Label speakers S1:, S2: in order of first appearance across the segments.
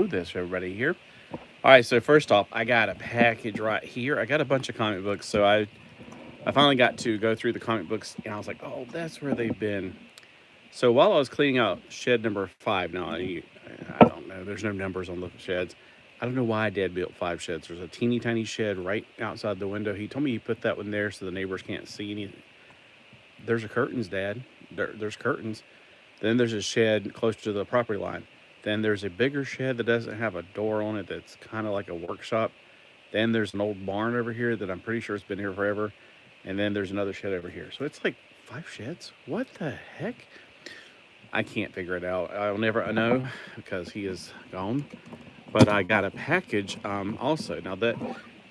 S1: This everybody here. All right, so first off, I got a package right here. I got a bunch of comic books, so I finally got to go through the comic books, and I was like, oh, that's where they've been. So while I was cleaning out shed number 5, now I don't know. There's no numbers on the sheds. I don't know why Dad built 5 sheds. There's a teeny tiny shed right outside the window. He told me he put that one there so the neighbors can't see anything. There's a curtains, Dad. There's curtains. Then there's a shed close to the property line. Then there's a bigger shed that doesn't have a door on it that's kind of like a workshop. Then there's an old barn over here that I'm pretty sure has been here forever. And then there's another shed over here. So it's like 5 sheds. What the heck? I can't figure it out. I'll never know because he is gone. But I got a package also. Now that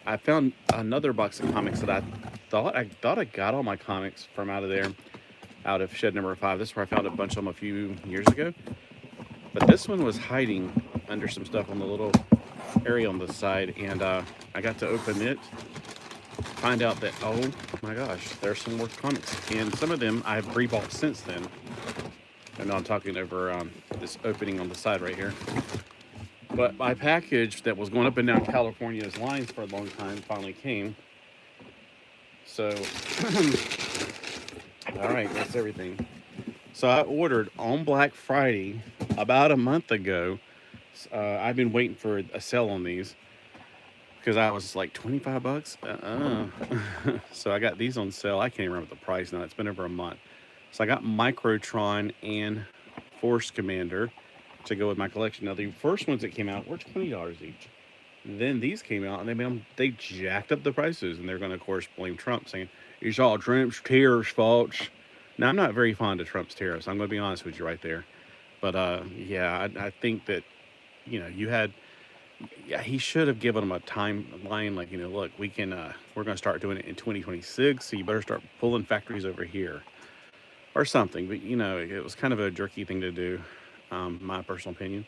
S1: I found another box of comics that I thought I got all my comics from out of there, out of shed number 5. This is where I found a bunch of them a few years ago. But this one was hiding under some stuff on the little area on the side, and I got to open it, find out that, oh my gosh, there's some more comics. And some of them I've re-bought since then. I know I'm talking over this opening on the side right here. But my package that was going up and down California's lines for a long time finally came. So, all right, that's everything. So I ordered on Black Friday about a month ago. I've been waiting for a sale on these because I was like 25 bucks. So I got these on sale. I can't even remember the price now. It's been over a month. So I got Microtron and Force Commander to go with my collection. Now the first ones that came out were $20 each. Then these came out and they jacked up the prices, and they're going to, of course, blame Trump, saying it's all Trump's tariffs faults. Now, I'm not very fond of Trump's tariffs. I'm going to be honest with you right there. But, yeah, I think that, he should have given them a timeline. Like, look, we're going to start doing it in 2026. So you better start pulling factories over here or something. But, it was kind of a jerky thing to do, my personal opinion.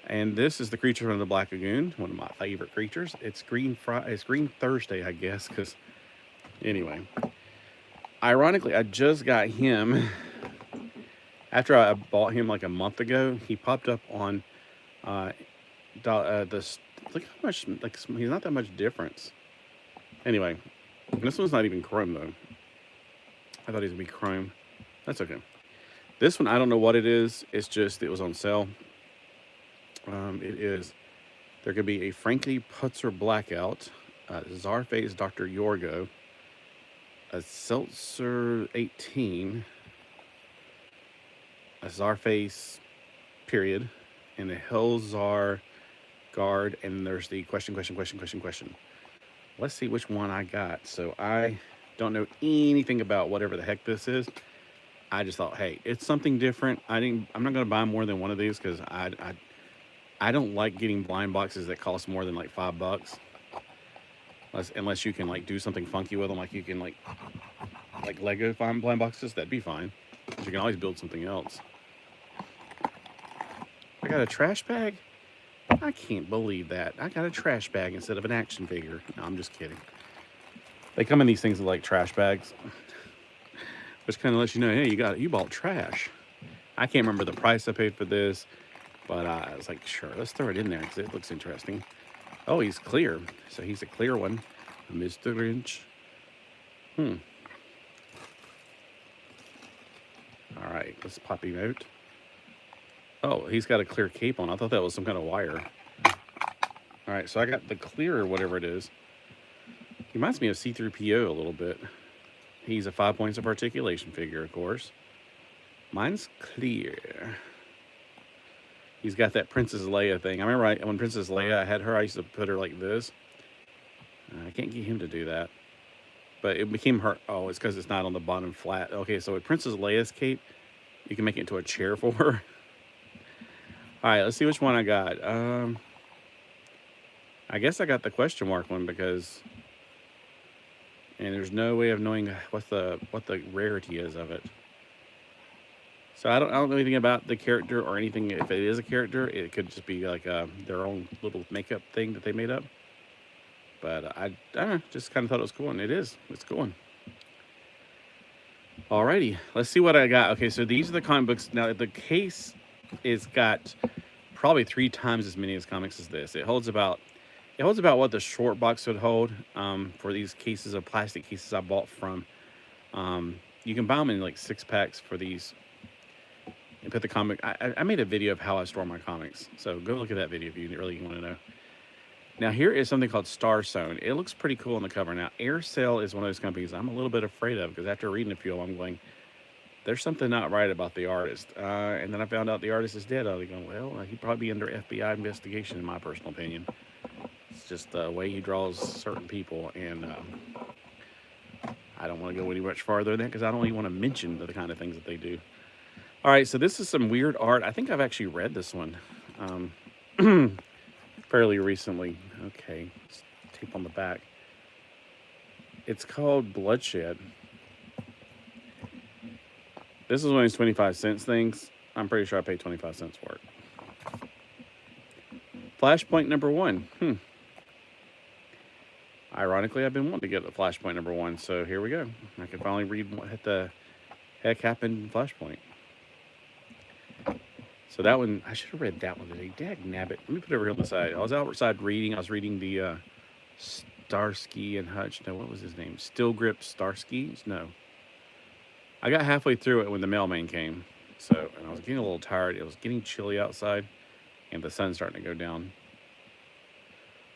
S1: And this is the creature from the Black Lagoon, one of my favorite creatures. It's Green Thursday, I guess, because, anyway. Ironically, I just got him after I bought him like a month ago. He popped up on this. Look how much, like, he's not that much difference. Anyway, this one's not even chrome though. I thought he was gonna be chrome. That's okay. This one, I don't know what it is. It's just it was on sale. There could be a Frankie Putzer Blackout, Czarface Dr. Yorgo, a Seltzer 18, a Czarface period, and a Hellzar guard, and there's the question. Let's see which one I got. So I don't know anything about whatever the heck this is. I just thought, hey, it's something different. I'm not going to buy more than one of these because I don't like getting blind boxes that cost more than like $5. Unless you can like do something funky with them, like you can like Lego blind boxes, that'd be fine. But you can always build something else. I got a trash bag? I can't believe that. I got a trash bag instead of an action figure. No, I'm just kidding. They come in these things like trash bags, which kind of lets you know, hey, you bought trash. I can't remember the price I paid for this, but I was like, sure, let's throw it in there because it looks interesting. Oh, he's clear. So he's a clear one. Mr. Grinch. All right, let's pop him out. Oh, he's got a clear cape on. I thought that was some kind of wire. All right, so I got the clear, whatever it is. He reminds me of C-3PO a little bit. He's a 5 points of articulation figure, of course. Mine's clear. He's got that Princess Leia thing. I remember when Princess Leia, I had her, I used to put her like this. I can't get him to do that. But it became her. Oh, it's because it's not on the bottom flat. Okay, so with Princess Leia's cape, you can make it into a chair for her. All right, let's see which one I got. I guess I got the question mark one because, and there's no way of knowing what the rarity is of it. So I don't know anything about the character or anything. If it is a character, it could just be like their own little makeup thing that they made up. But I don't know, just kind of thought it was cool, and it is. It's cool. Alrighty, let's see what I got. Okay, so these are the comic books. Now the case is got probably 3 times as many as comics as this. It holds about what the short box would hold for these cases of plastic cases I bought from. You can buy them in like 6-packs for these. And put the comic. I made a video of how I store my comics, so go look at that video if you really want to know. Now here is something called Star Zone. It looks pretty cool on the cover. Now Aircell is one of those companies I'm a little bit afraid of because after reading a few of them, I'm going, there's something not right about the artist. And then I found out the artist is dead. I was going, well, he'd probably be under FBI investigation in my personal opinion. It's just the way he draws certain people, and I don't want to go any much farther than that because I don't even want to mention the kind of things that they do. All right, so this is some weird art. I think I've actually read this one fairly recently. Okay, tape on the back. It's called Bloodshed. This is one of these 25-cent things. I'm pretty sure I paid 25 cents for it. Flashpoint number 1. Ironically, I've been wanting to get the Flashpoint number 1, so here we go. I can finally read what the heck happened in Flashpoint. So that one, I should have read that one today. Dagnabbit. Let me put it over on the side. I was outside reading. I was reading the Starsky and Hutch. No, what was his name? Still Grip Starsky? No. I got halfway through it when the mailman came. So, and I was getting a little tired. It was getting chilly outside, and the sun's starting to go down.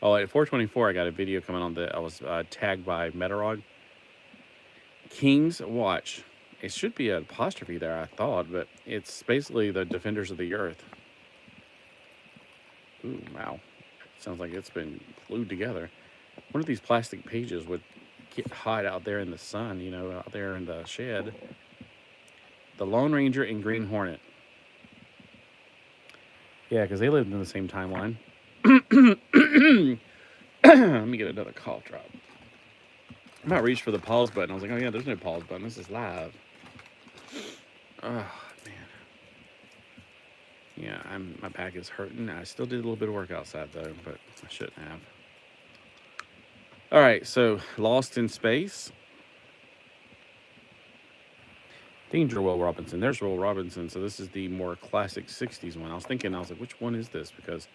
S1: Oh, at 4:24, I got a video coming on that I was tagged by Metarog. King's Watch. It should be an apostrophe there, I thought, but it's basically the Defenders of the Earth. Ooh, wow. Sounds like it's been glued together. One of these plastic pages would get hot out there in the sun, you know, out there in the shed. The Lone Ranger and Green Hornet. Yeah, because they lived in the same timeline. Let me get another cough drop. I might reach for the pause button. I was like, oh yeah, there's no pause button. This is live. Oh, man. Yeah, my back is hurting. I still did a little bit of work outside, though, but I shouldn't have. All right, so Lost in Space. Danger Will Robinson. There's Will Robinson. So this is the more classic 60s one. I was like, which one is this? Because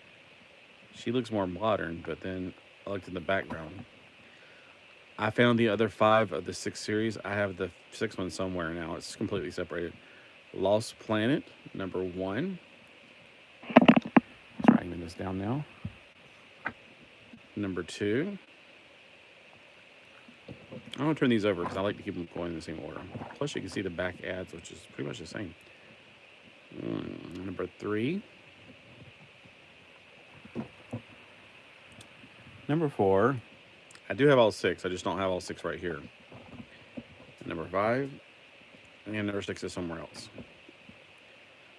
S1: she looks more modern, but then I looked in the background. I found the other 5 of the 6 series. I have the 6th one somewhere now. It's completely separated. Lost Planet, number 1. Writing this down now. Number 2. I'm going to turn these over because I like to keep them going in the same order. Plus, you can see the back ads, which is pretty much the same. Number 3. Number 4. I do have all 6. I just don't have all 6 right here. Number 5. And number 6 is somewhere else.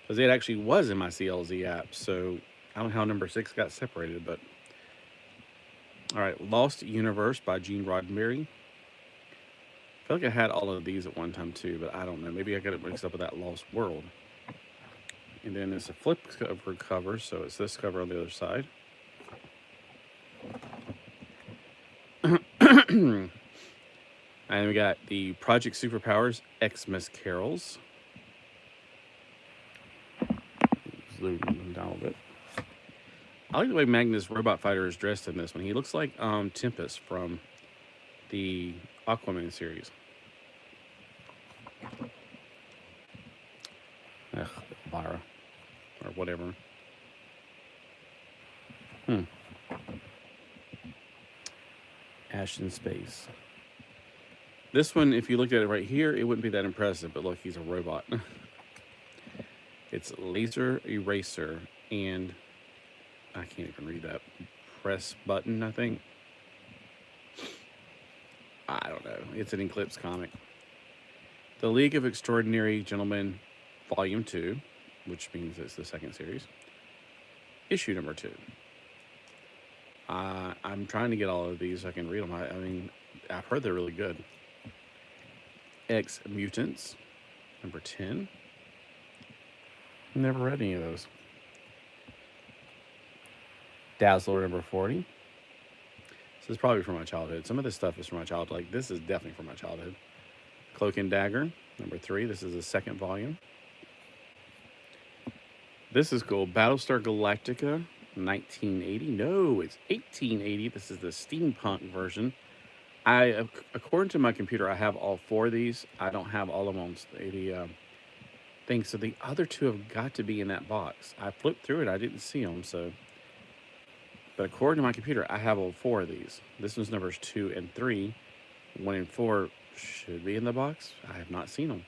S1: Because it actually was in my CLZ app. So I don't know how number 6 got separated. But all right. Lost Universe by Gene Roddenberry. I feel like I had all of these at one time too. But I don't know. Maybe I got it mixed up with that Lost World. And then it's a flip cover. So it's this cover on the other side. And we got the Project Superpowers Xmas Carols. Zoom them down a little bit. I like the way Magnus Robot Fighter is dressed in this one. He looks like Tempest from the Aquaman series. Elvira. Or whatever. Ash in Space. This one, if you looked at it right here, it wouldn't be that impressive, but look, he's a robot. It's Laser Eraser, and I can't even read that. Press button, I think. I don't know. It's an Eclipse comic. The League of Extraordinary Gentlemen, Volume 2, which means it's the 2nd series. Issue number 2. I'm trying to get all of these so I can read them. I mean, I've heard they're really good. X Mutants, number 10. Never read any of those. Dazzler, number 40. This is probably from my childhood. Some of this stuff is from my childhood. Like, this is definitely from my childhood. Cloak and Dagger, number 3. This is the 2nd volume. This is cool. Battlestar Galactica, 1980. No, it's 1880. This is the steampunk version. According to my computer, I have all four of these. I don't have all of them on the thing. So the other two have got to be in that box. I flipped through it. I didn't see them. So, but according to my computer, I have all four of these. This one's numbers 2 and 3. 1 and 4 should be in the box. I have not seen them.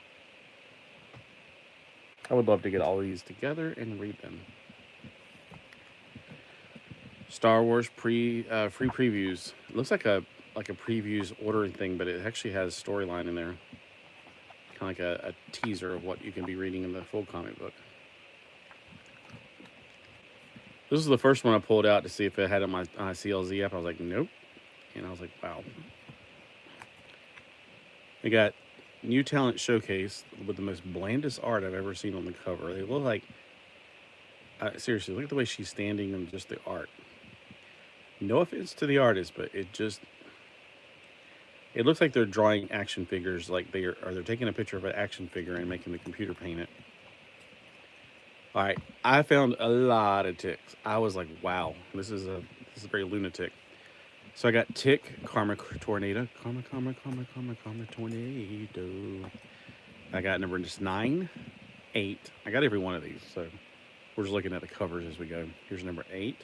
S1: I would love to get all of these together and read them. Star Wars free previews. It looks like a previews ordering thing, but it actually has storyline in there. Kind of like a teaser of what you can be reading in the full comic book. This is the first one I pulled out to see if it had on my CLZ app. I was like, nope. And I was like, wow. We got New Talent Showcase with the most blandest art I've ever seen on the cover. They look like, seriously, look at the way she's standing and just the art. No offense to the artist, but it looks like they're drawing action figures, like they're taking a picture of an action figure and making the computer paint it. All right, I found a lot of ticks. I was like, wow, this is very lunatic. So I got Tick, Karma Tornado, Karma Tornado. I got number 9, 8. I got every one of these, so we're just looking at the covers as we go. Here's number 8.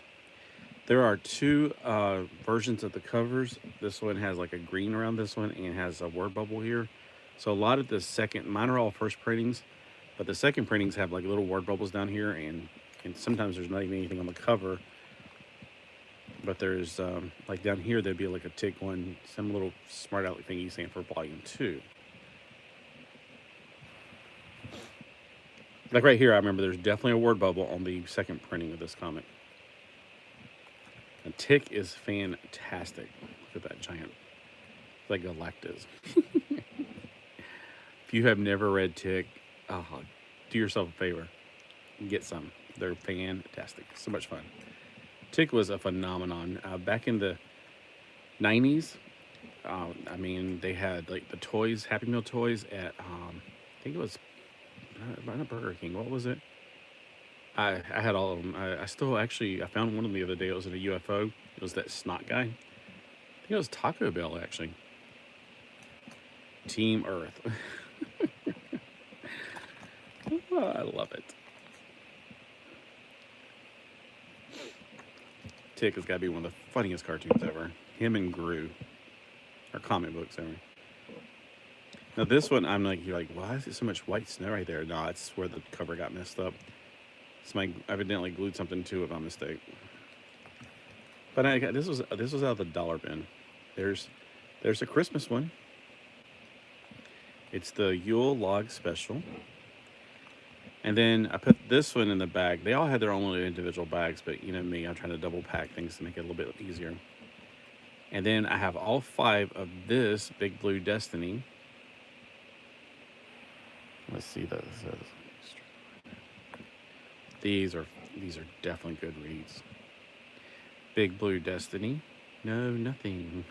S1: There are 2 versions of the covers. This one has like a green around this one and has a word bubble here. So a lot of the mine are all first printings, but the second printings have like little word bubbles down here, and sometimes there's not even anything on the cover. But there's, like down here, there'd be like a tick one, some little smart aleck thingy saying for volume 2. Like right here, I remember there's definitely a word bubble on the second printing of this comic. And Tick is fantastic. Look at that giant, like Galactus. If you have never read Tick, do yourself a favor. Get some. They're fantastic. So much fun. Tick was a phenomenon. Back in the 90s, I mean, they had like the toys, Happy Meal toys at, I think it was, not Burger King, what was it? I had all of them. I found one of them the other day. It was in a UFO. It was that snot guy. I think it was Taco Bell, actually. Team Earth. Oh, I love it. Tick has got to be one of the funniest cartoons ever. Him and Gru. Or comic books, ever. Now this one, you're like, why is there so much white snow right there? No, it's where the cover got messed up. I evidently glued something to it by mistake. But this was out of the dollar bin. There's a Christmas one. It's the Yule Log Special. And then I put this one in the bag. They all had their own little individual bags, but you know me, I'm trying to double pack things to make it a little bit easier. And then I have all 5 of this Big Blue Destiny. Let's see that. These are definitely good reads. Big Blue Destiny. No, nothing.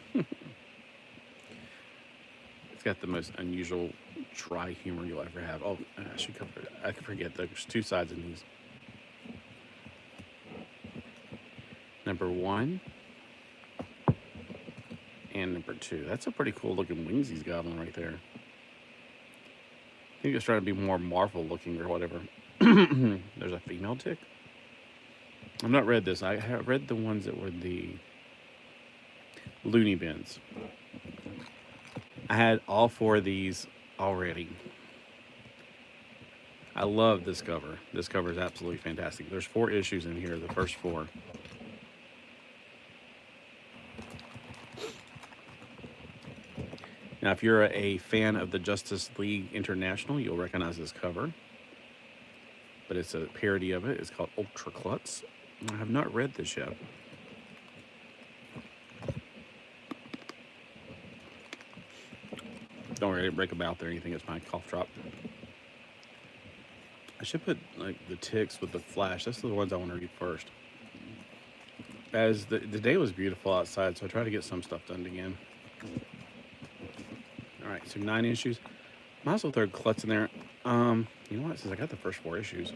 S1: It's got the most unusual dry humor you'll ever have. Oh, I should cover it. I forget there's 2 sides in these. Number 1 and number 2. That's a pretty cool looking wings he's got on right there. I think it's trying to be more Marvel looking or whatever. There's a female tick. I've not read this. I have read the ones that were the Looney Bins. I had all 4 of these already. I love this cover. This cover is absolutely fantastic. There's 4 issues in here, the first 4. Now, if you're a fan of the Justice League International, you'll recognize this cover. But it's a parody of it. It's called Ultra Klutz. I have not read this yet. Don't worry, I didn't break a mouth or anything. It's my cough drop. I should put like the ticks with the Flash. That's the ones I want to read first. As the day was beautiful outside, so I tried to get some stuff done again. All right, so 9 issues. Might as well throw Klutz in there. You know what? Since I got the first 4 issues,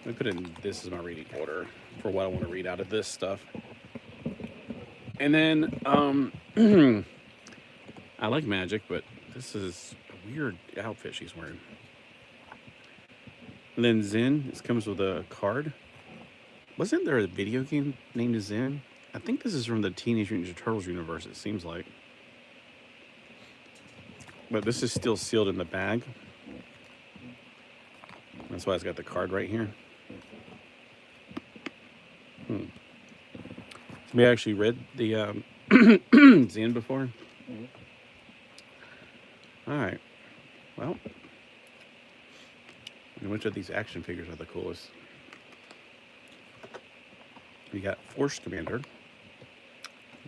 S1: Let me put in this as my reading order for what I want to read out of this stuff. And then, I like magic, but this is a weird outfit she's wearing. And then Zen, this comes with a card. Wasn't there a video game named Zen? I think this is from the Teenage Mutant Ninja Turtles universe, it seems like. But this is still sealed in the bag. That's why it's got the card right here. We actually read the Zen before. All right. Well, which of these action figures are the coolest? We got Force Commander.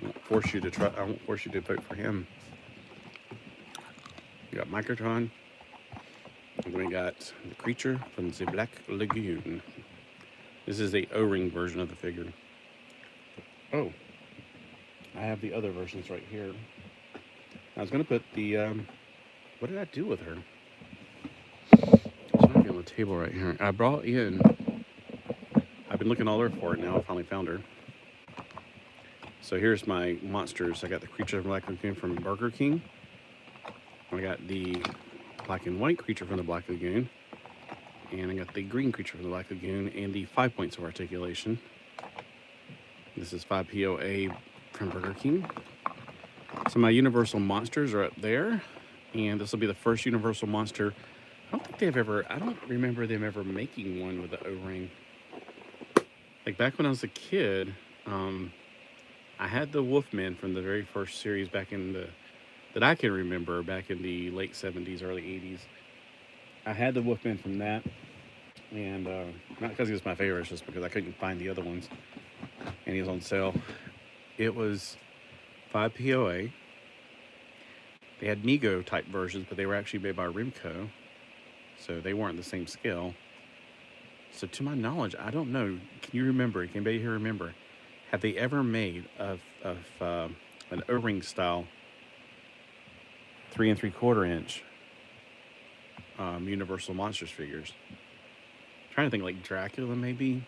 S1: I won't force you to try. I won't force you to vote for him. We got Microtron. And we got the creature from the Black Lagoon. This is the O-ring version of the figure. Oh, I have the other versions right here. I was gonna put the. What did I do with her? It's might be on the table right here. I brought in. I've been looking all over for it now. I finally found her. So here's my monsters. I got the creature from Black Lagoon from Burger King. I got the black and white creature from the Black Lagoon. And I got the green creature from the Black Lagoon and the 5 points of articulation. This is 5 POA from Burger King. So my Universal monsters are up there. And this will be the first Universal monster. I don't remember them ever making one with the O-ring. Like back when I was a kid, I had the Wolfman from the very first series back in that I can remember back in the late 70s, early 80s. I had the Wolfman from that, and not because he was my favorite, it's just because I couldn't find the other ones, and he was on sale. It was 5 POA. They had Mego type versions, but they were actually made by Remco, so they weren't the same scale. So to my knowledge, I don't know. Can you remember? Can anybody here remember? Have they ever made of an O-ring style 3 3/4 inch Universal Monsters figures? I'm trying to think like Dracula maybe.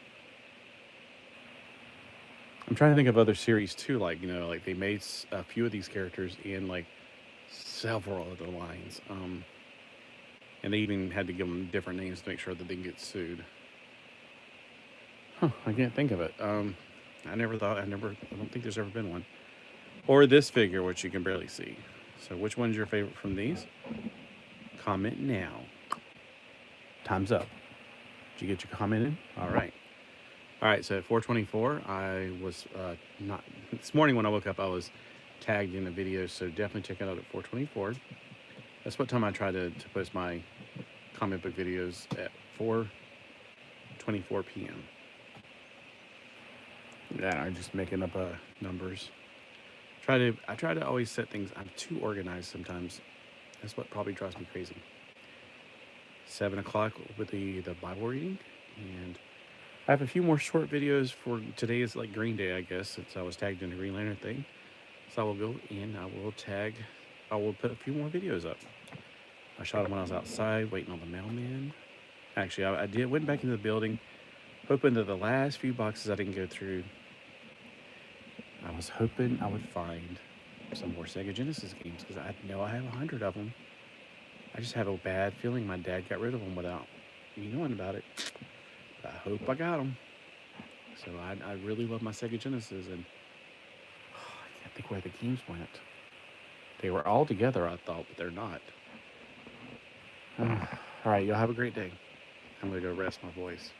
S1: I'm trying to think of other series too, like like they made a few of these characters in like several other lines, and they even had to give them different names to make sure that they didn't get sued. I can't think of it. I don't think there's ever been one. Or this figure, which you can barely see. So which one's your favorite from these? Comment now. Time's up. Did you get your comment in? All right. All right, so at 4:24, I was not... This morning when I woke up, I was tagged in a video, so definitely check it out at 4:24. That's what time I try to post my comic book videos, at 4:24 p.m. Yeah, I'm just making up numbers. I try to always set things. I'm too organized sometimes. That's what probably drives me crazy. 7 o'clock with the Bible reading, and I have a few more short videos for today. Is like Green Day, I guess, since I was tagged in the Green Lantern thing. So I will go in. I will put a few more videos up. I shot them when I was outside waiting on the mailman. Actually, I went back into the building, hoping that the last few boxes I didn't go through, I was hoping I would find some more Sega Genesis games, because I know I have 100 of them. I just have a bad feeling my dad got rid of them without me knowing about it. I hope I got them. So I really love my Sega Genesis, and I can't think where the games went. They were all together, I thought, but they're not. All right, y'all have a great day. I'm going to go rest my voice.